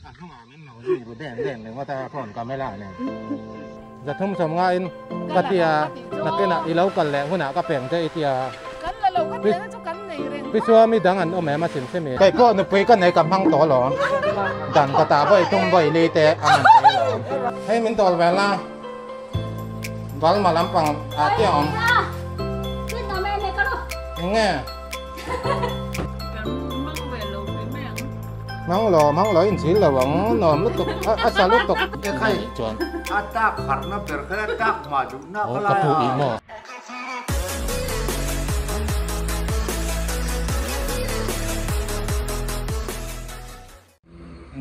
cả không à mình màu gì của đèn đèn này người ta còn cả mấy lại này giật thông sầm ngay in cái tia là cái nào lâu cần lẹ hôm nào cái bèn cái tiaพี่ชัวมีดังอันเอาแม่มาสินใช่ไหมไก่ก็นึกไปก็ในกำพังต่อหรอดันกระตาไว้ตรงไว้เลยแต่อันนั้นไปหรอให้มันต่อเวลาวันมาลำปังอาเตี้ยอมยังไงมังหล่ออินทรีย์ระวังนอนลุกตกอาซาลุกตกใครจวนอาตาขัดนะเปิดแค่ตักมาจุน่าก็กระปูอีหม้อ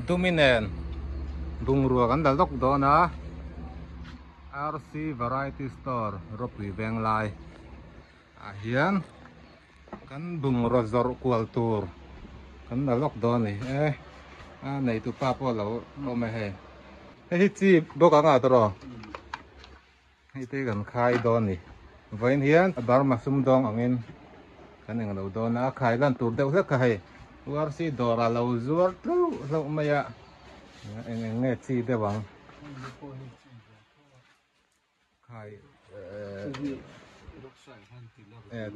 Dominant bungrua kan dalok do na RC Variety Store ropi beng lai ahian kan bungrua zor kultur kan dalok do ni nei tu pa po lo me he chi boka nga tro he te kan khai do ni vain hian bar ma sum dong angin kan eng lo do na khai lan tur deuh hlek khai war si dora lo zuar lo maya nghe chi de wang khai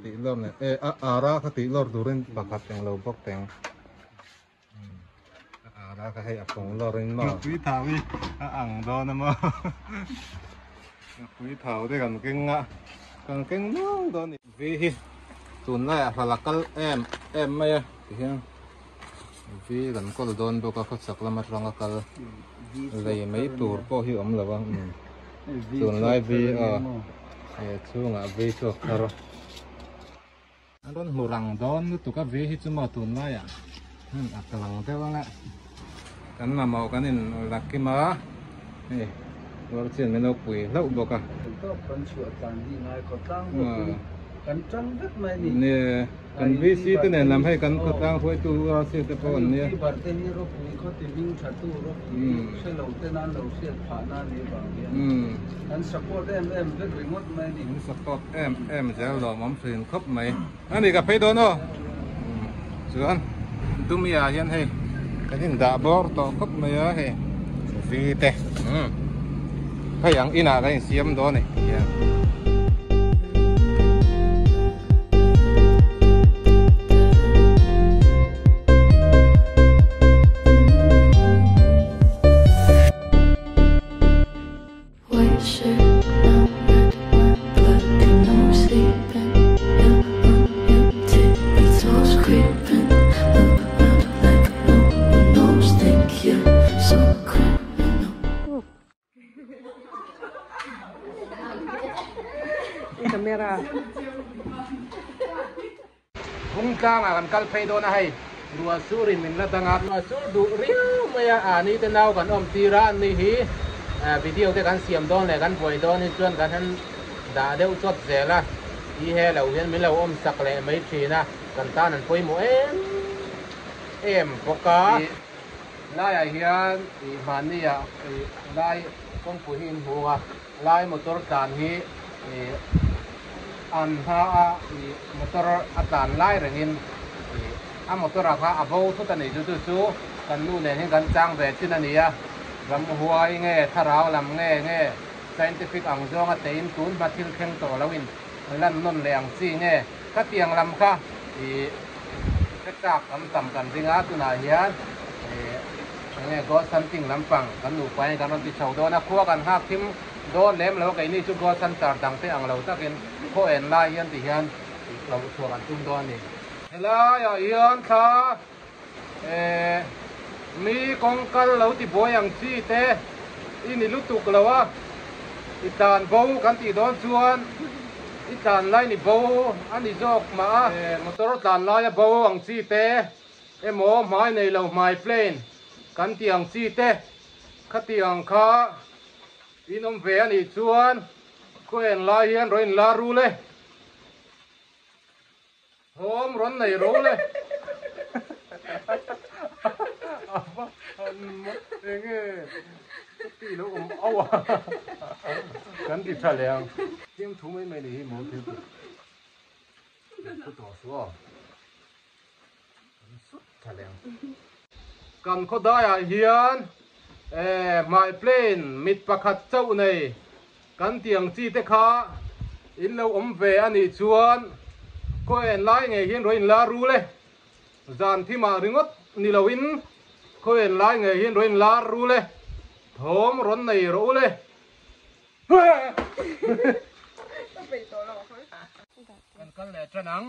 ti lor ne ara ka ti lor durin pakat teng lo bok teng ara ka hai apong lorin ma quý thawi ang do na ma quý thau de kan keng no do ni vi hi tun la halakal em maya hiang vi kan kol don bo ka khat sakla mat ranga kal lei mai tur po hi om lawang tun lai vi chunga vi chu kharo andon murang don tu ka vi hi chuma tun lai akalang te wala kan ma mau kan in lakima ni war chen meno pui lau bo ka kan sửa tan đi ngay có tăng kan trăng rất may nè nè kan vi si te ne lam hai kan ko tang phoi tu si te pon neที่บัดเต็มนี่รถปุ๋ยเขาติดวิ่งชัดตู้รถปุ๋ยใช้เหล่าเต้นนั้นเหล่าเสียดผ่านหน้านี้บางเนี่ยอันสปอร์ตเอ็มเล็กเร่งวัดไม่นี่สปอร์ตเอ็มจะหล่อมั่มสินครบไหมอันนี้กับไปโดนอ๋อส่วนตุ้มยาเห็นให้กันยินดาบอร์ต่อครบไหมเฮ้วีเตะให้ยังอินากันเสียมโดนนี่พุ่งจ้างกันกัลเพย์โดนให้รัวสูรินมินละดังอัดรัวสูดูเรียวไม่อันนี้จะน่ากันตีร้านนี่ฮีวิดีโอที่กันเสียมโดนเลยกันป่วยโดนนี่ชวนกันท่านด่าเดี๋ยวจดเสียละที่เฮเราเห็นมิเราสักเลยไม่ชีนะกันตานั่นป่วยหมูเอ็มปกาไล่เฮียนมันนี่ไล่กองผู้หินหัวไล่มอเตอร์การฮีอันถ้ามอเตอร์อาจารย์ไล่เรื่องนี้มอเตอร์ราคาอัพเอาทุกตันนี้จู่กันนู่นเนี่ยให้กันจ้างแบบที่นั่นนี่ลำหัวเงี้ยถ้าเราลำเงี้ย scientific อังจงอ่ะเต็มตูนมาทิ้งแข่งต่อแล้ววินลั่นนนแรงซี่เงี้ยถ้าเตียงลำค่ะกระจากคำต่ำกันจริงอ่ะตัวไหนเฮียเงี้ยก็สันติงลำฟังกันหนูไปกันรถที่ชาวโดนขั้วกันหักทิมโดนเล็มแล้วไอ้นี่ชุดก็สันตาดังที่อังเราตะกินพอเอ็นไล่ยันติยันเราชัวกันจุ่มโดนนี่แล้วยันค่ะมีกองกันเราที่บ่อย่างซี่เตะอินี่ลุตุกแล้ววะอิตานบ่กันที่โดนชวนอิตานไล่นี่บ่อันนี้จอกมามอเตอร์ตานไล่บ่อย่างซี่เตะหมอไม้ในเราไม้เพลนกันที่อย่างซี่เตะขัดที่อย่างข้าอินอมเวียนี่ชวนก็เห็นลายเห็นรอยลารูเลยหอมร้อนในรู้เลยเองตีลูกเอากันติดทะเลเตรียมถุงไม่ดีหมดเลยสุดต่อสู้สุดทะเล kan kho daya hian mai plane mit pakhat chau nei kan tiang chi te kha in lo om ve ani chuan ko en lai nge hian roin la ru le zan thi ma ringot ni loin ko en lai nge hian roin la ru le thom ron nei ro le kan le chanang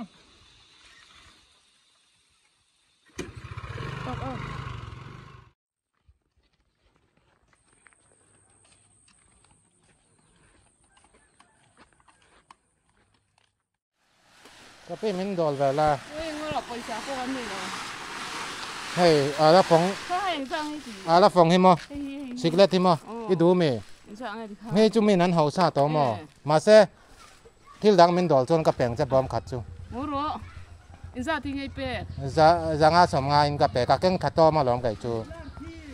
ก็เป็นมินดอลแบบละเฮ้ยอะไรฟงอะไรฟงหิมะสิกเลติมะอีดูมีเฮ้ยจุมีนั้นเขาซาตัวมอมาเซ่ที่ดังมินดอลจนกระเป๋งจะบอมขัดจูโอ้โหอินซาที่ไงเป๊ะจะงาสมงานกระเป๋งกะเก่งขัดตัวมาหลอมไก่จู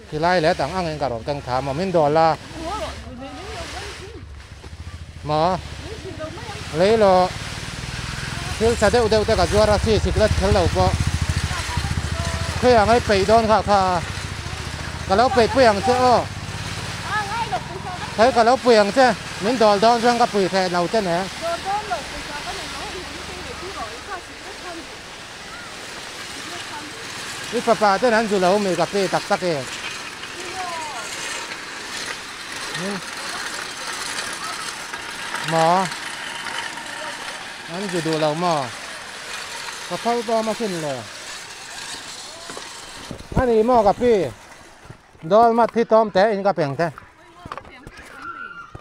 ที่ไล่แล้วต่างอ่างเงินกระหลอมเก่งถามมินดอลละมาเลยหรอที่จะได้อุดมแต่กับจัวราศีสิกเลตเขาเราก็เพื่อให้ไปโดนค่ะก็แล้วไปเพื่อเชื่อใช่ก็แล้วเพื่อเชื่อมินดอลโดนช่างกับปุ๋ยแทนเราเจ้าเนี่ยนี่ป้าเจ้านั้นอยู่แล้วมีกับเป้ตักเองหมออันจะดูเราหม้อก็เข้าตัวมาขึ้นเลยอันนี้หม้อกับพี่โดนมาที่ต้มแต่เองก็เปลี่ยนแต่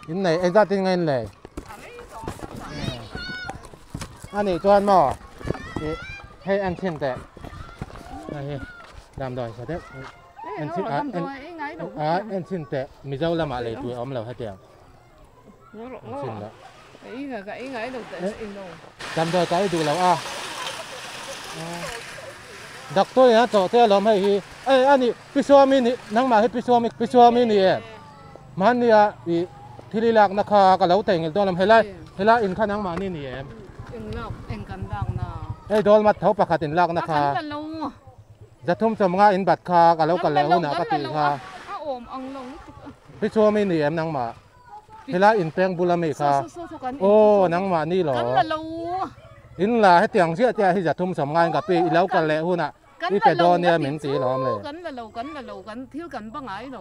ยินไหนเองจะทิ้งเงินเลยอันนี้จวนหม้อให้อันเช่นแต่ดำดอยใช่ไหมอันเช่นอันเช่นแต่มีเจ้าละมาเลยตัวอ้อมเราให้เดียวเช่นละจำได้ใจดูแล้วดักตัวนี้จ่อเจ้าล้อมให้ฮีอันนี้พิชัวมินี่นั่งมาให้พิชัวมินี่มันเนี่ยที่ลีลากนะคะก็แล้วแต่งตัวล้อมให้ไล่อินข้านั่งมานี่เอ็งลอกเอ็งกันดังนะโดนมาเท้าปากตินลากนะคะจะทุ่มสมงาอินบัดคาก็แล้วนะก็ตีค่ะพิชัวมินี่นั่งมาเวลาอินแปลงบุรมีค่ะโอ้นังมานี่หรออินลาให้เตียงเชื่อใจที่จะทุ่มสมงานกับปีแล้วกันแล้วหุ่นอ่ะนี่แต่โดนเนี่ยเหม็นสีหลอมเลยกันเที่ยวกันบ้างไงหนู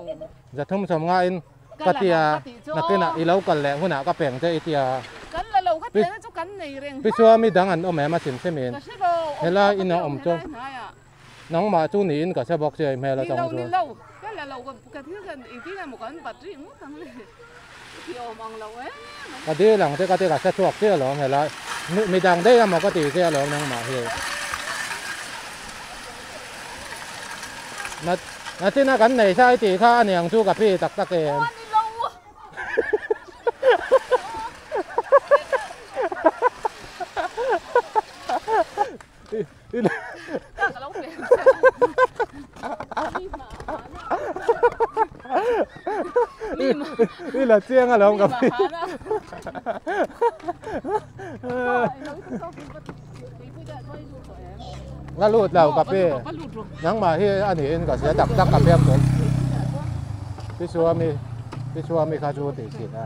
จะทุ่มสมงานก็เตียนักกินอ่ะอีแล้วกันแล้วหุ่นอ่ะก็แปลงใจอีเตียพี่ชัวมีดังอันเอาแม่มาสินเสมีนเวลาอินน้องอมจงน้องมาจูนี่อินก็จะบอกเจอแม่เราจงจูก็ดีหลังที่ก็ตีกับเสื้อชวกเสื้อหลอมเห็นแล้วมีดังได้มาก็ตีเสื้อหลอมนั่งมาเฮนาที่นักกันไหนใช่ตีข้าเนี่ยยังสู้กับพี่ตักเองนี่แหละเจียงอะหลอมกับพี่แล้วรูดเรากับพี่ยังมาที่อันนี้ก็เสียตักกับเบี้ยผมพี่ชัวมีคาจูติสินะ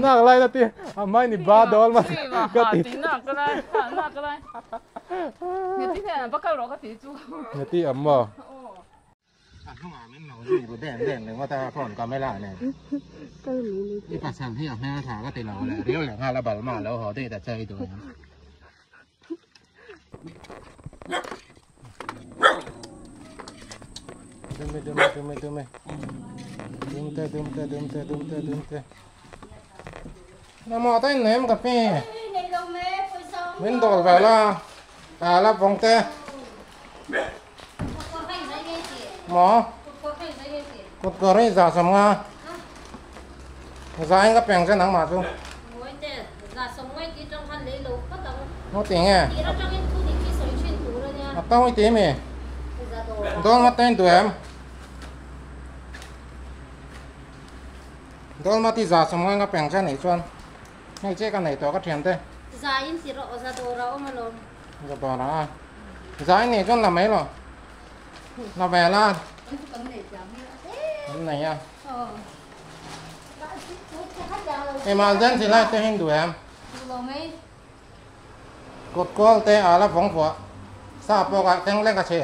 หนักอะไรนะที่ไม่นี่บ้าโดนมาก็ติดหนักก็ได้เนี่ยที่แท้บ้าเกาหลีก็ติดจูเนี่ยที่อ่ะมั้งข้างหลังมันเราอยู่แดงเลยว่าแต่ผ่อนก็ไม่ละเนี่ยนี่ปัสสาวะที่แม่ถาก็ติดเราเลยเรียวอย่างห้าระบาดมาแล้วหอที่แต่ใจตัวดึมน้ำมอเต้นเนมกับพี่มินโดดไปละรับฟงเต้หมอกดกระไรจ่าสมงาจ่าเองก็แปลงเส้นหนังมาจูโน้ตยังไงต้องไอ้ตีมีโดนมาเต้นตัวเอ็มโดนมาที่จ่าสมงาก็แปลงเส้นไหนชวนให้เจ๊กันไหนตัวก็เทียมเต้จ่าอินสิเราจะตัวเราไม่ลงจะตัวนะ Giải này con làm mấy rồi? Là về là cái này à? Em mà dân thì lại tôi hình đuổi em. Cột cô tê ở là phóng phở. Sao bộ cái tăng lên cái gì?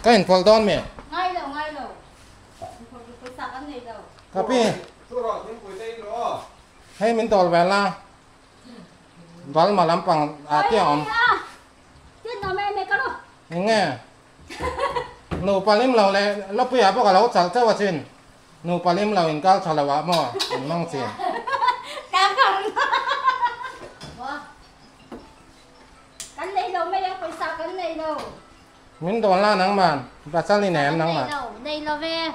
Cái hình phở đón mẹ. Ngay đâu. Tôi sạc ăn này đâu. Cà phê. Hay mình tol về là. Vál mà làm bằng tiêu ẩm. Chết nó mẹ có đâu. Nghe. Nụ palim lâu lệ, lúc bây giờ bác lão chặt cho xin. Nụ palim lâu in cao chặt là vợ mò, mong xin. Cảm không. Cái này đâu mẹ đang phải sạc cái này đâu. Mình đồn là nắng màn, và sao đi ném nắng màn. Đây là về.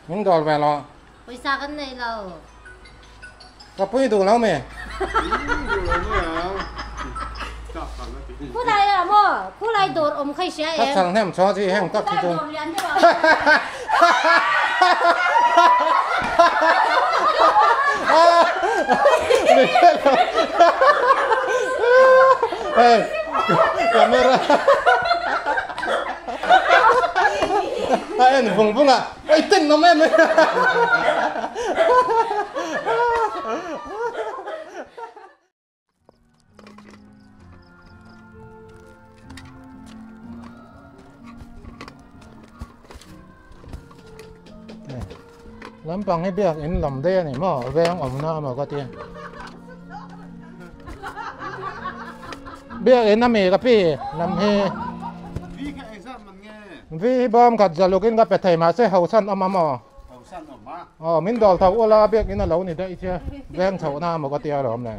Mình đồn về lo. Phải sạc cái này đâu. Cà phê đủ lâu mẹ. Cô này là mò, cô này đột ôm khai xe em. Cắt sang hem cho gì hem cắt thì tôi. Hey, camera. Anh vùng vùng à, ai tin nó em. Lắm bằng cái việc in làm đê này mà vang ẩm na mà có tiền việc in nằm cái pi làm he vì bom cắt giờ lúc in cái thầy mà sẽ hậu san âm mà mình đòi thầu ola việc in là lâu này đấy chứ vang thầu na mà có tiền rồi hôm nay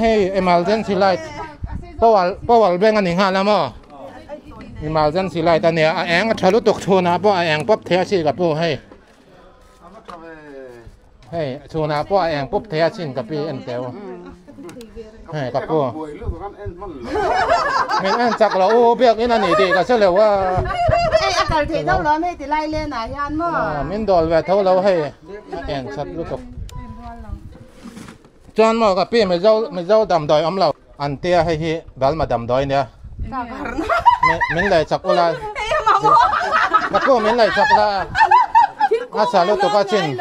hey emergency light power bank anh hình làm mà emergency light anh nè anh cái lúc tục chôn à, bỏ anh bóp thế gì gặp bố hey chôn à, bỏ anh bóp thế gì gặp bố anh kéo hey gặp bố mình ăn chắc là ô biết cái này thì cái số liệu à ai cần thì đâu đó mấy thì lai lên này anh mà mình đòi về thâu lâu hay anh chắc lúc tục chọn mà gặp bố mình dâu đầm đòi ấm lâu anh tia hay hi bal mà đầm đòi nè mình lại chắc là các cô mình lại chắc là sao lúc tôi có chuyện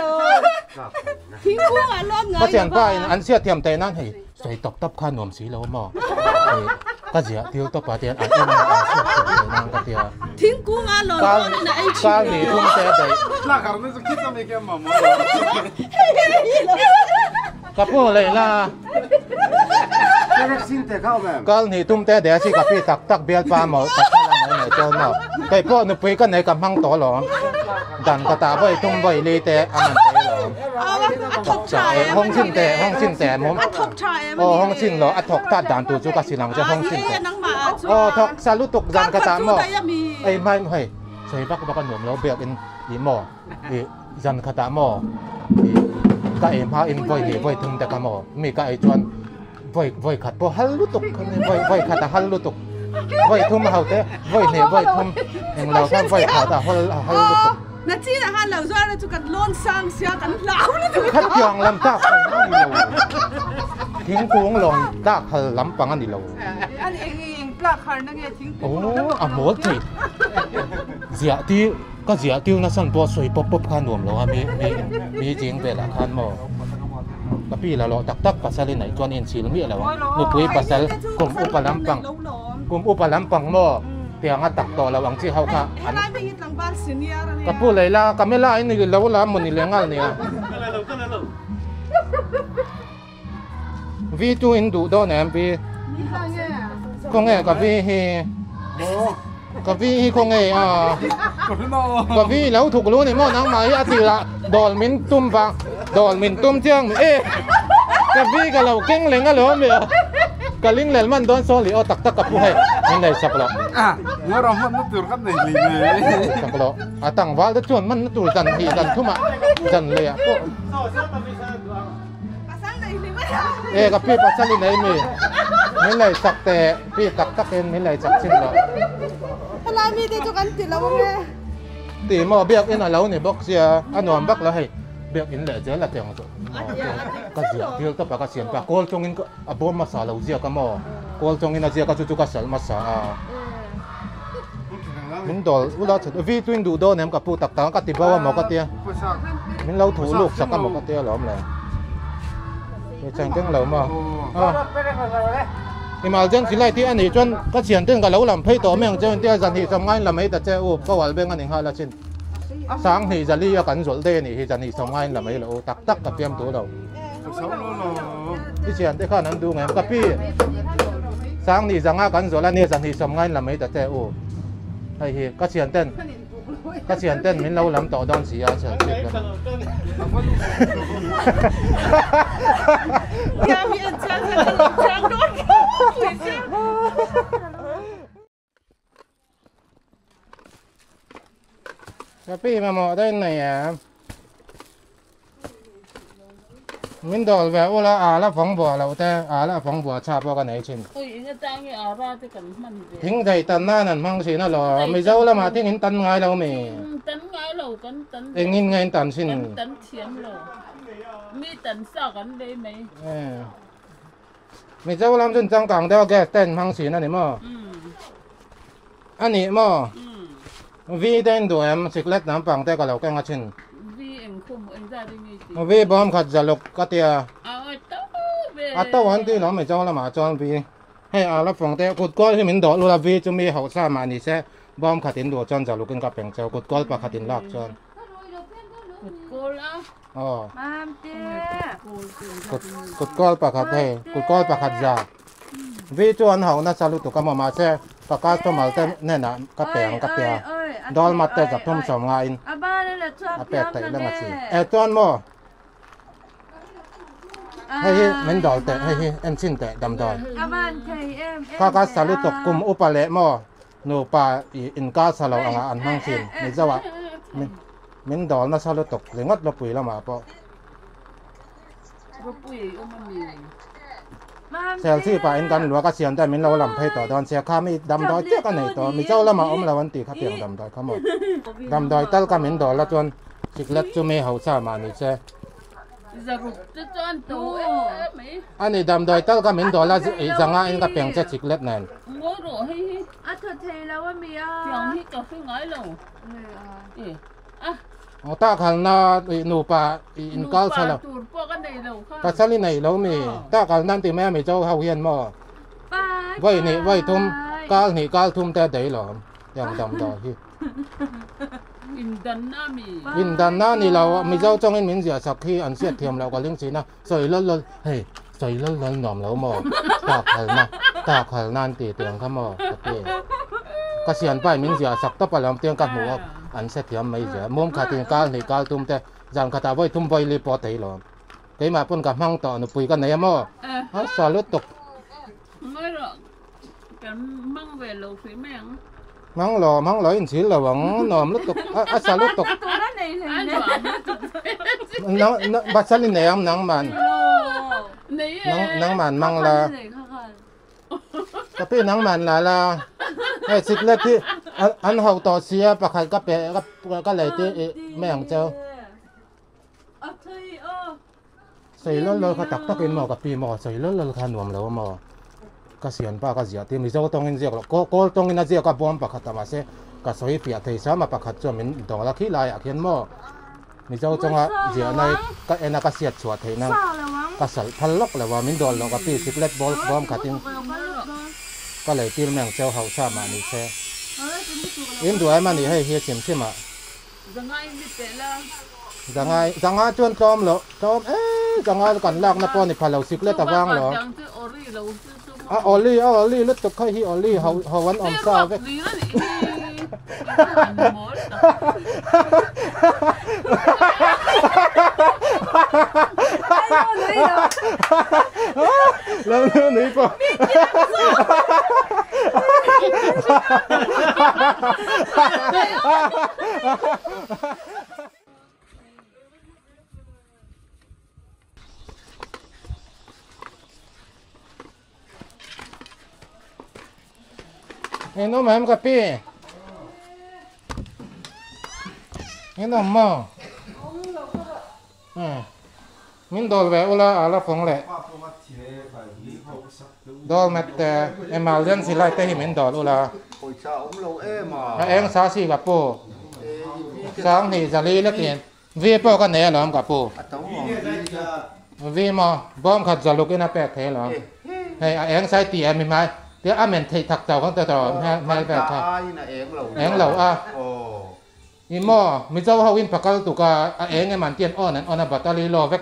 có chuyện phải anh sẽ tiệm tiền anh thì xoay tập khăn nôm xí lâu mà cái gì thiếu tập bao tiền anh em anh sẽ tiệm tiền anh cái gì thiên cung anh lo cái gì cũng thế đấy các cô lại là cái này tung té để cái phi tắc biếc ba mỏ tắc là mấy cho nó cáiพ่อ nó phi cái này cầm hăng tổ lỏmดันกระตาไว้tungไว้เลยแต่อันนั้นแต่หรอใช่ห้องชิ้นแต่มั้งห้องชิ้นเหรออัดถกตัดด่านตัวจุกสิหลังจะห้องชิ้นแต่ถกสารุตกดันกระตาหม้อไอ้ไม่ใช่บักหนุ่มแล้วเบียกอีหม้ออีดันกระตาหม้อก็เอ็มพาอินไว้ถึงแต่กระหม้อมีก็ไอ้จวนไว้ขัดพอฮัลลุตกไว้ขัดฮัลลุตกไว้ทุ่มเฮาเต้ไว้เนี่ยไว้ทุ่มเองเราทำไว้ขัดฮัลลุตก那既然他老说了，就跟乱上下跟老了，就คัดยองลำตากอันนี้เราทิ้งกวงลงตากลำปังอันนี้เราอันเองปลาคันนั่งเองทิ้งโอ้อะหมดทีเสียที่ก็เสียที่นั่นสั่นตัวสวยป๊บข้าหนุ่มเรามีจริงเป็นละคันหมดกับพี่เราตักภาษาไหนจวนเอ็นซีลมีอะไรวะนุปุยภาษากลุ่มอุปลำปังหม้อเตียงตักต่อระหว่างที่เขาค่ะกับผู้เลยล่ะกับไม่ล่ะไอ้นี่เราละมันนี่เลี้ยงอะไรเนี่ยวิจูอินดูดอนแอมวีคงเอกับวิฮีกับวิฮีคงเอกับวิแล้วถูกรู้ในหม้อนังไหมอาทิละดอลมินตุ้มฟังดอลมินตุ้มเจียงกับวิกับเราเก่งเลี้ยงอะไรวะเนี่ยกับลิงเหลนมันโดนโซลิโอตักกับผู้ให้ไม่ได้สักหรอกเมื่อเรามันนั่งตื่นกันในลีเลยสักหรอกตั้งวาลจวนมันตื่นจันทีจันทุ่มจันเลยพวกกับพี่ปัสสาวะไหนมีไม่ได้สักแต่พี่ตักเองไม่ได้สักชิ้นหรอกอะไรมีที่จุกันติดแล้วมั้งตีหม้อเบียกเอ็นอะไรเนี่ยบอกเสียอันนอนบักแล้วให้ việc in lệ dễ là tiền rồi cái gì thiếu tất cả cái tiền cả cô trong in à bố mà xả lâu gì cả mà cô trong in là gì cả chú cái sợi mà xả mình đồ ula vì tuyên đủ đồ nem cả phụ tắc tăng cái tiền bao mà cái tiền mình lâu thủ lục sắc cái mà cái tiền lắm này cái chẳng tiếng lâu mà thì mà dân chỉ lại thì anh ấy chuyên cái tiền tiền cái lâu làm thấy tổ mình cho tiền dần thì xong ngay là mấy tờ chơi ô có vào bên anh hai là trên sáng thì giờ đi cảnh rồi đây thì giờ thì xong ngay là mấy là ô tắc tắc cái tiêm tổ đầu cái tiền cái khả năng đủ ngày cái pi sáng thì giờ ngay cảnh rồi là nè giờ thì xong ngay là mấy tờ chơi ô hay thì cái tiền tên mình lâu lắm tổ đón xí à chờ chết rồi. Nhà mình ăn chán hay là chán đốt quỷ chứ. Cái pi mà mò đây này à mình đòi về ô là là phóng bò là thế là phóng bò chả bao cái này trên thính thầy tận na nè mang xí nó là mấy dâu là mà thính hình tận ngay đâu mày tấn ngay lâu cấn tấn thính hình ngay tận xin tấn thiếm lâu mi tấn sao cấn đây mấy mấy dâu làm chân trăng càng đeo cái tên mang xí nó này mà anh này mà vì tên đồ em xịt lết nắm bằng tay cái lẩu cái ngắt chân vì bom khát giờ lục cái tia tao ăn thì nó mới cho là mà cho vì hay là phòng tay cột coi thì mình đổ luôn là vì chúng mình hậu sa mà ni sẽ bom khát tiền đồ cho giờ lục cái cặp bèn cho cột coi và khát tiền lạc cho cột coi và khát hay cột coi và khát giờ vì cho anh hậu nó sao lúc tụi cái mà sẽ và cái cho mà tên nên là cái bèn đôi mặt tay gặp thông sòng ngay bẹt tay là ngắt gì cho anh mò hay mình đòi tệ hay em xin tệ đầm đòi các sao lúc tục cùng upa lệ mò nô pa in cá sao lâu ăn hàng xin mình sao ạ mình đòi nó sao lúc tục lấy ngắt nó bùi là mà po xeที่ไปกันหลวงก็เสียนแต่mìnhเราลำให้ต่อตอนเสียข้าไม่ดำดอยเจ้ากันไหนต่อมีเจ้าแล้วมาอมเราวันตีข้าเตียงดำดอยเขาหมดดำดอยตั้งก็mình đòiแล้วจนจิกเล็กจุ่มให้เขาสามานี่ใช่อันนี้ดำดอยตั้งก็mình đòiแล้วจังหวะนี้ก็เปลี่ยนจะจิกเล็กนั่นตาขันนาหนูป่าอินก้าวสลับก็สลินไหนเรามีตาขันนั่นตีแม่ไม่เจ้าเขาเฮียนหม้อไว้นี่ไว้ทุ่มก้าวนี่ก้าวทุ่มแต่เดี๋ยวหรออย่างดำดอยอินดันนานี่เราไม่เจ้าจ้องให้เหม็นเสียสักที่อันเสียเทียมเราก็เลี้ยงสีนะสวยล้นเฮ้ยสวยล้นหน่อมเราหม้อตาขันนะตาขันนั่นตีเตียงเขาหม้อก็เสียนไปเหม็นเสียสักต้องไปลำเตียงกับหมูอันเสียเทียมไม่เสียมุมขาดก้าวนี่ก้าวทุ่มแต่จังขาดไว้ทุ่มไว้เลยปอตีหรอเกี่ยมาปุ่นกับห้องต่อหนูปุยกันไหนหม้อสาลุตกไม่หรอกกันมั่งเวลฝีแมงมั่งหล่ออินทรีย์หล่อหวังหน่อมลุตกสาลุตกน้องบัดซันนี่แหนมนังมันมั่งละก็พี่นังมันละไอ้สิเล็กที่อันเขาต่อเสียประคันก็เปะก็เลยที่แม่ของเจ้าใส่เลยเขาตักตะเป็นหม้อกับปีหม้อใส่เลยขนมแล้วหม้อก็เสียนป้าก็เสียที่มีเจ้าต้องเงินเสียก็ต้องเงินเสียก็บอมประคันมาเสียก็สวยเปียกที่สามมาประคันจนมันดอกละขี้ลายอ่ะเขียนหม้อมีเจ้าจังว่าเสียในก็เอ็นก็เสียสวดที่นั่งก็ใส่พันล็อกเลยว่ามันโดนลงกับปีสิเล็กบอลบอมขัดทิ้งก็เลยที่แม่งเจ้าเขาชามานี่แช่อินด้วยมันนี่ให้เฮียเสียมใช่ไหมจังไงจวนจอมเหรอจอมจังไงก่อนลากนะป้อนนี่พาเราสิเล็กตะว่างเหรอออลลี่แล้วตกให้ฮีออลลี่เขาวันอมซาเว้ยแล้วหนีป่ะเห็นน้องแม่กับพี่เห็นน้องหม้อ มินดอลแวอุลาอาลาฟงแหละดอลแมตแต่เอมาเลียนสิไลเตหิมินดอลอุลาเอ็งซาซีกับปูสังนี่จะลีเล็กเองวีปอกันเนี่ยหรอมกับปูวีมอบอมขัดจะลุกอินาแปดเทหรอให้เอ็งใส่ตีเอ็มมีไหมเดี๋ยวอาเมนที่ถักเจ้าของตลอดไม่แปดเทเอ็งเหล่าอ่ะอีโมมิเจ้าเขาวินพักกันตุกาเอ็งไงมันเตียนอ้อนั่นอ้อนับบัตรลีโลเวก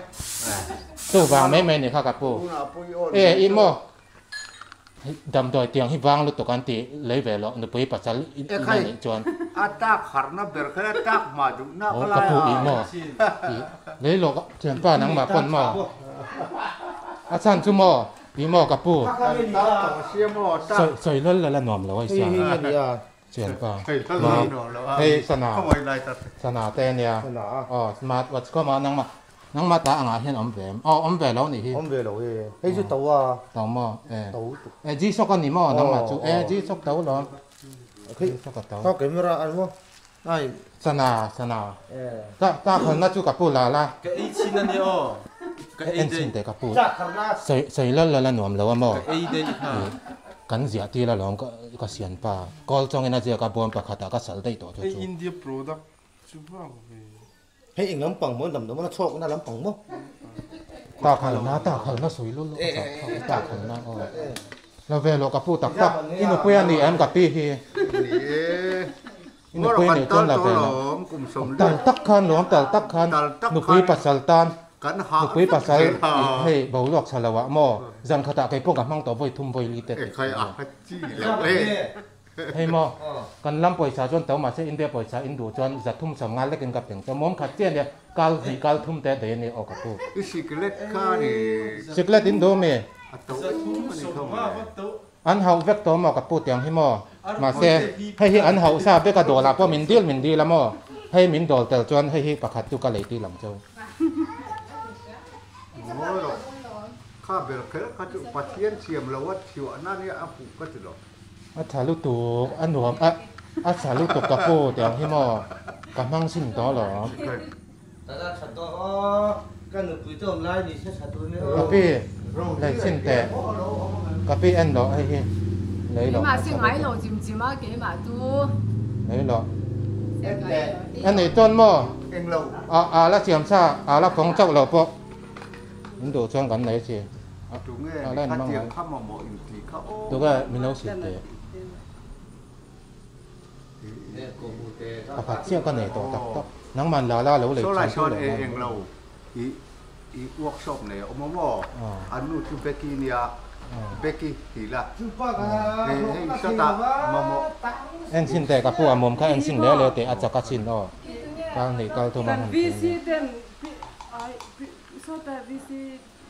สู้วางไม่นี่ข้ากับปูอีโมดำดอยเตียงให้วางลุตุกันตีเลยเวลนุปุยปัจจัยอินนี่จวนอาตาขารนับเบิร์กอาตามาดูนับอะไรกับปูอีโมเลยโลก็เทียนป้านังมาปนโมอาจารย์จุโมอีโมกับปูใส่เล่นละหน่อมเลยสิเทียนป้าเฮ้ยสนาเตเนี่ยอ๋อมาวัดก็มานังมาตาอ่างเห็นอมแหวนอมแหวนแล้วนี่อมแหวนแล้วเฮ้ยจุดตัวตัวโมจีสกันนี่โมนังมาจุจีสกตัวหรอจีสกตัวเขาเก็บมาอันโมไอ้สนาตาคนน่าจุกับปูลาละก็ไอ้ชิ้นนั่นเนี่ยเอ็นชิ้นเด็กกับปูใส่เล่นละหน่อมแล้วโมกันเสียทีละหลงก็เสียนป่ากอลจงเงินเสียกับบอมปากขาตาก็สั่งได้ตัวไอ้อินเดียโปรดักต์ชุบว่าเฮ้ยเอ็งล้ำปังมั้งดำมันโชคน่าล้ำปังมั้งตาขันน่าสวยลุ้นตาขันน่าเราเวลกับปูตักอินุเปียนี่แอมกับปีฮีอินุเปียนี่จนเราเวลตักขันหลวมตักขันนุปีปัสสัลตันนุปีปัสสัลเฮ้ยบ่าวลอกชาลาวะโมจันขตะไก่พวกกับมั่งตัวบ่อยทุ่มบ่อยลีเต็ดใครอ่ะจี้แล้วเฮ้ยโมกันลำป่วยชาจนเต่ามาเสียอินเดียป่วยชาอินดูจนจะทุ่มสำงานเล็กกันกับถึงจะมอมขัดเจียนเนี่ยกาลทุ่มแต่เดี๋ยวนี้ออกกับตัวสิกเลตข้านี่สิกเลตอินโดเมอันเฮาเวกตัวมากับปูเตียงให้โมมาเสียให้อันเฮาทราบด้วยกระโดดละเพราะมินดีละโมให้มินโดดแต่จนให้ประคัดตุกะเลยตีหลังเจ้าข้าเบลเคข้าจุปัทเทียนเชียมละวัดชิวอันนั้นเนี่ยอาปุก็จะหรอกอัฐาลุตุอันหนวมอัฐาลุตุกับปูเตียงให้โมกับมั่งสิ้นต่อหรอแต่ถ้าฉันตัวกันหนุ่มปุ๋ยต้มไล่นี่ใช่ฉันตัวนี้กับพี่เลยสิ้นแต่กับพี่อันหรอให้เลยหรอมาสิ่งไหนเราจิ้มมาเกี่ยมาดูเลยหรออันนี้จนโมแล้วเสียมซาแล้วของเจ้าเราพวกมันดูช่วงกันไหนสิเล่นมั่งตัวก็มีน้องสิเตะผัดเชี่ยกันไหนตัวตักนังมันลาแล้วเลยโซลาชอนเองเราอีเวิร์กช็อปเนี่ยอมว่าอันนู้นคือเบกกี้เนี่ยเบกกี้ทีละเฮ้ยชอบตามโมเอ็นชินแต่กับพวกมุมข้าเอ็นชินแล้วเลยแต่อาจจะกัดชินอ๋อการหนีการตัวมันวีซีเต็มโซแต่วีซี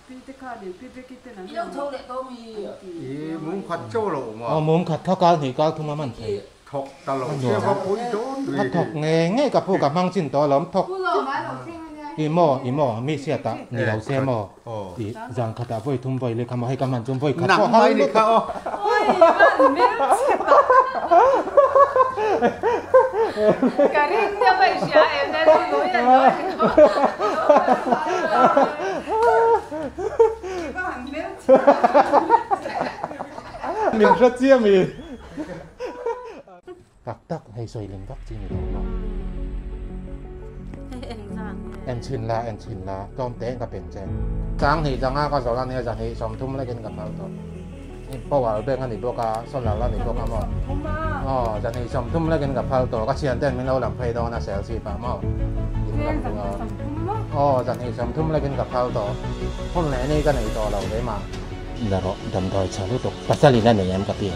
พี่เด็กขาดิพี่เบกกี้เต็มนั่นยังโทรเลยก็มีมุ้งขัดโจ้หรอมามุ้งขัดเท่าการหนีการตัวมันถกตลอดเชื่อว่าปุ้ยโดนถกไงกับพวกกับมั่งชินตัวล้อมถกอีโมมีเสียตานี่เราเสียโมอีจังขตาไว้ทุ่มไว้เลยคำว่าให้กำมันจุ่มไว้ขัดข้อห้ามนี่เขาโอ้ยมันไม่เสียตาการินเดียวไปเสียเอ็มได้ดูอย่างน้อยมีรัสเซียมีตักให้สวยเล่นวัคซีนอยู่ตรงนั้นเอ็นชินละต้มเต้นกับเป็นเจนจังหีจังก็สอนเนี่ยจังหีสมทุ่มอะไรกันกับเราตัวนี่เพราะว่าเบงกันนี่พวกส่วนเรานี่พวกกันมั้งอ๋อจังหีสมทุ่มอะไรกันกับเราตัวก็เชียนเต้นไม่เราหลังเพลย์ดองนะเซลซีป่ะมั้งอ๋อจังหีสมทุ่มอะไรกันกับเราตัวคนไหนนี่ก็ไหนตัวเราได้มาแล้วก็ดำดอยชาลุตกปัสสาวะนั่นเนี่ยมันกับพี่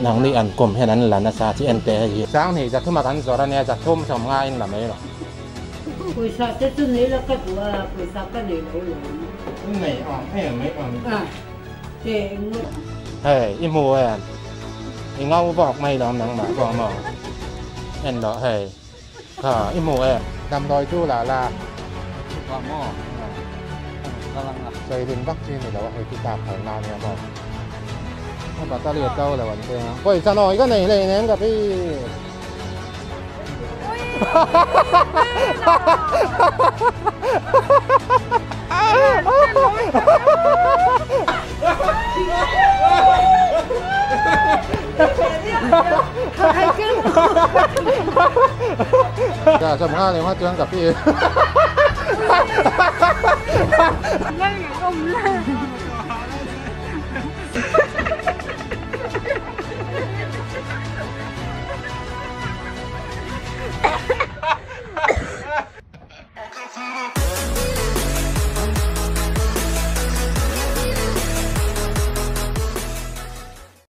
นางนี่อันกลมแค่นั้นแหละนะซาที่เอ็นเตอร์จังหีจะทุ่มกันสอนเนี่ยจะทุ่มสมง่ายหรือไม่หรอ为啥这阵你那个多啊？为啥个你没有？没啊，没啊。啊，对，เฮ้ยอีโมเอ็นอีเงาบอกไม่ลองนังมาบอกมาเอ็นเหรอเฮ้ยค่ะอีโมเอ็นดำดอยจู้ลาบอกมอกำลังใจดึงวัคซีนนี่แล้วว่าเฮ้ยที่ตาไขมาเนี่ยบอกถ้าบัตรเรียกเก้าแล้ววันเดียวเฮ้ยจะหน่อยก็ไหนเลยเนี่ยกับพี่ จ้าสำคัญเลยว่าเจอกับพี่ Lên cái công lên